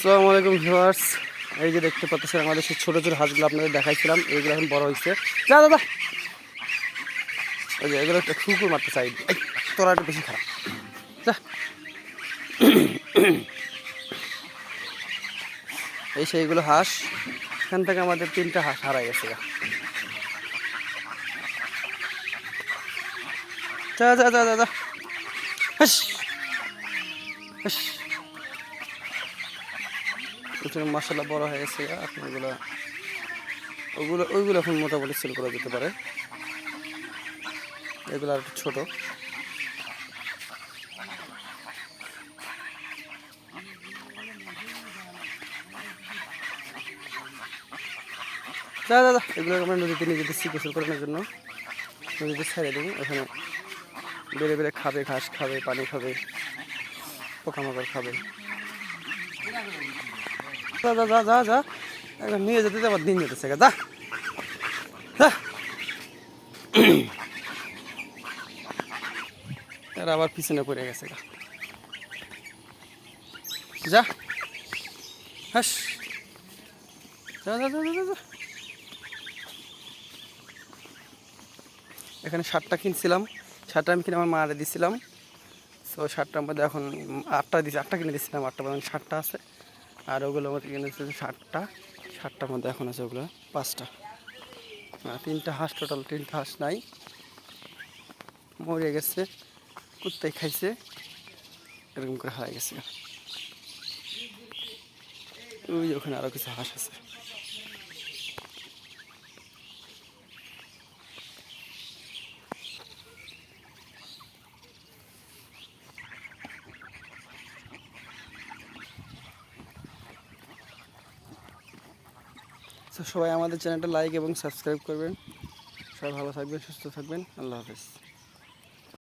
আসসালামু আলাইকুম ভিউয়ার্স, এই যে দেখতে পাচ্ছেন আমাদের সেই ছোটো ছোটো হাঁসগুলো আপনাদের দেখাইছিলাম। এইগুলো এখন বড় হয়েছে। যা দাদা, ওই যে এগুলো একটা কুকুর মারতে চাই, তোরা একটু বেশি খারাপ। যা, এই সেইগুলো হাঁস। এখান থেকে আমাদের 3টা হাঁস হারাই গেছে। যা যা যা যা যা, হাস হাস। মাসাল্লাহ বড় হয়ে গেছে। আপনার ওইগুলো এখন মোটামুটি সেল করা যেতে পারে। এগুলো আর একটু ছোটো। যা দাদা, এগুলো আমরা নদীতে নিয়ে যেতেছি গোসল করানোর জন্য। নদীতে ছেড়ে দিই, ওখানে বেড়ে বেড়ে খাবে, ঘাস খাবে, পানি খাবে, পোকামাকড় খাবে। যা যা যা যা যা, একবার নিয়ে যেতে আমার দিন যেতেছে। যা যা, এরা আবার পিছনে পড়ে গেছে। যা, হাস, যা যা যা যা যা। এখানে 7টা কিনছিলাম। 7টা আমি কিনে আমার মারে দিছিলাম। সো 7টার মধ্যে এখন 8টা দিয়েছি। 8টা কিনে দিচ্ছিলাম, 8টা পর্যন্ত 7টা আছে। আর ওগুলো মধ্যে কিনেছে 7টা। 7টার মধ্যে এখন আছে ওগুলো 5টা। 3টা হাঁস, টোটাল 3টা হাঁস নাই, মরে গেছে, কুত্তাই খাইছে, এরকম করে হয়ে গেছে। ওই ওখানে আরও কিছু হাঁস আছে। তো সবাই আমাদের চ্যানেলটা লাইক এবং সাবস্ক্রাইব করবেন। সবাই ভালো থাকবেন, সুস্থ থাকবেন। আল্লাহ হাফেজ।